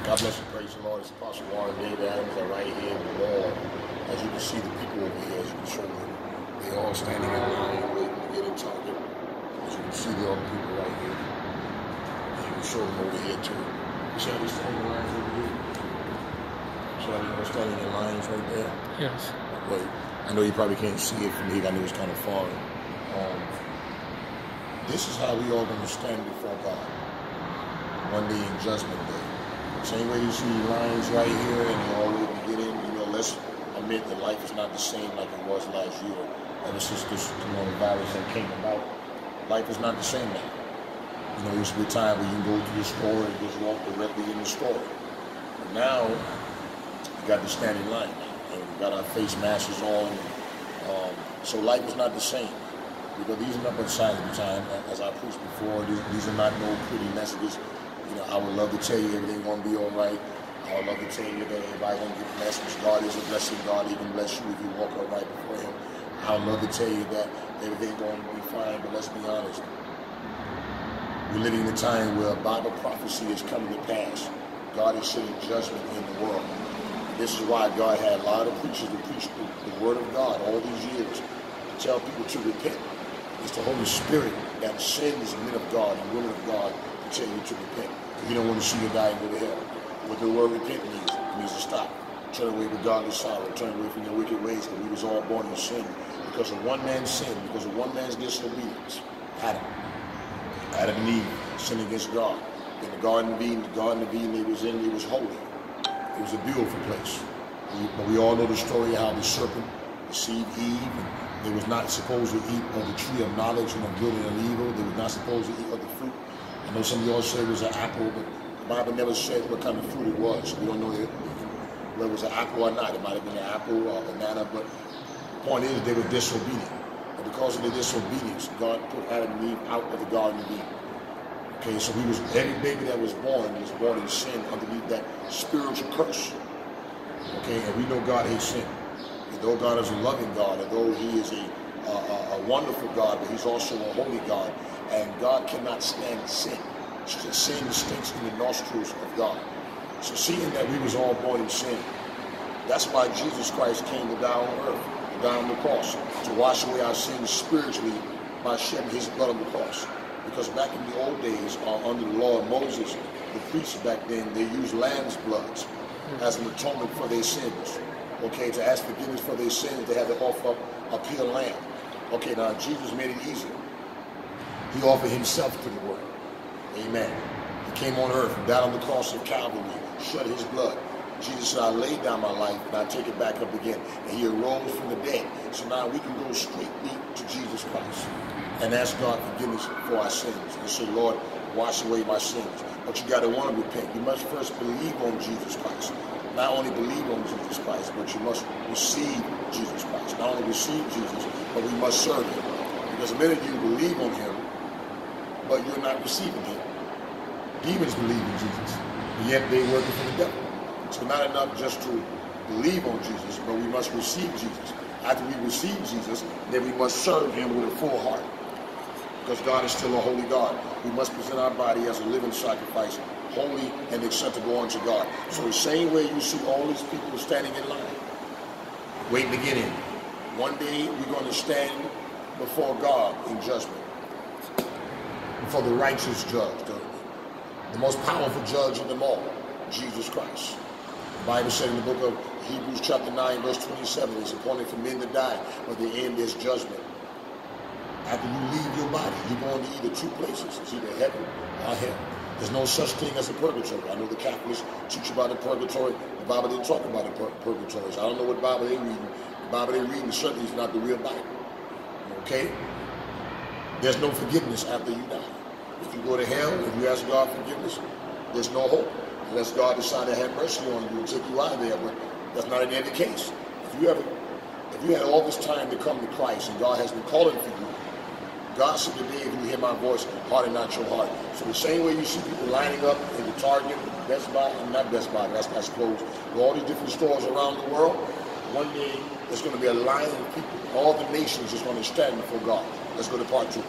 God bless you, praise the Lord. It's Apostle Warren David Adams are right here in the wall. As you can see the people over here, as you can show them, they all standing in line waiting to get a target. As you can see the other people right here. As you can show them over here too. You see how they're standing in lines over here? So they're standing in lines right there? Yes. Wait, I know you probably can't see it from here. I know it's kind of far. This is how we all going to stand before God one day in Judgment Day. Same way you see lines right here and you all waiting to get in, let's admit that life is not the same like it was last year. Ever since this coronavirus that came about, life is not the same now. There used to be a time where you can go to the store and just walk directly in the store. But now, you got to stand in line. And we got our face masks on. So life is not the same. Because these are nothing signs of the time, as I preached before. These are not no pretty messages. I would love to tell you everything's going to be all right. I would love to tell you that everybody's going to get blessed. God is a blessing. God even bless you if you walk upright before Him. I would love to tell you that everything's going to be fine, but let's be honest. We're living in a time where Bible prophecy is coming to pass. God is sending judgment in the world. This is why God had a lot of preachers to preach the Word of God all these years, to tell people to repent. It's the Holy Spirit that sends men of God and women of God to tell you to repent. You don't want to see you die and go to hell. What the word repent means, it means to stop. Turn away with godly sorrow. Turn away from your wicked ways, because we was all born in sin. Because of one man's sin, because of one man's disobedience. Adam and Eve sinned against God. In the Garden of Eden, they was in, it was holy. It was a beautiful place. But we all know the story of how the serpent deceived Eve. And they was not supposed to eat of the tree of knowledge and of good and of evil. They was not supposed to eat of the fruit. I know some of y'all said it was an apple, but the Bible never said what kind of fruit it was. We don't know whether it was an apple or not. It might have been an apple or a banana, but the point is they were disobedient. And because of the disobedience, God put Adam and Eve out of the Garden of Eden. Okay, so every baby that was born in sin underneath that spiritual curse. Okay, and we know God hates sin. And though God is a loving God, and though He is a wonderful God, but He's also a holy God, and God cannot stand sin. Sin stinks in the nostrils of God. So seeing that we was all born in sin, that's why Jesus Christ came to die on earth, to die on the cross, to wash away our sins spiritually by shedding His blood on the cross. Because back in the old days, under the law of Moses, the priests back then, they used lamb's blood as an atonement for their sins. Okay, to ask forgiveness for their sins, they had to offer up a pure lamb. Okay, now Jesus made it easier. He offered Himself to the world. Amen. He came on earth and died on the cross of Calvary, shed His blood. Jesus said, I laid down my life and I take it back up again. And He arose from the dead. So now we can go straightly to Jesus Christ and ask God forgiveness for our sins. And say, Lord, wash away my sins. But you got to want to repent. You must first believe on Jesus Christ. Not only believe on Jesus Christ, but you must receive Jesus Christ. Not only receive Jesus, but we must serve Him. Because the minute you believe on Him, but you're not receiving Him. Demons believe in Jesus, and yet they're working for the devil. So not enough just to believe on Jesus, but we must receive Jesus. After we receive Jesus, then we must serve Him with a full heart. Because God is still a holy God. We must present our body as a living sacrifice, holy and acceptable unto God. So the same way you see all these people standing in line, waiting to get in. One day we're going to stand before God in judgment. Before the righteous judge, the most powerful judge of them all, Jesus Christ. The Bible said in the book of Hebrews chapter 9, verse 27, it's appointed for men to die, but the end is judgment. After you leave your body, you're going to either two places. It's either heaven or hell. There's no such thing as a purgatory. I know the Catholics teach about the purgatory. The Bible didn't talk about the purgatories. I don't know what Bible they're reading. The Bible they're reading certainly is not the real Bible. Okay? There's no forgiveness after you die. If you go to hell, if you ask God forgiveness, there's no hope. Unless God decides to have mercy on you and take you out of there. But that's not in every case. If you had all this time to come to Christ and God has been calling for you, God said today, if you hear my voice, harden not your heart. So the same way you see people lining up in the Target, Best Buy, not Best Buy, that's closed, but all these different stores around the world, one day there's going to be a line of people. All the nations is going to stand before God. Let's go to part 2.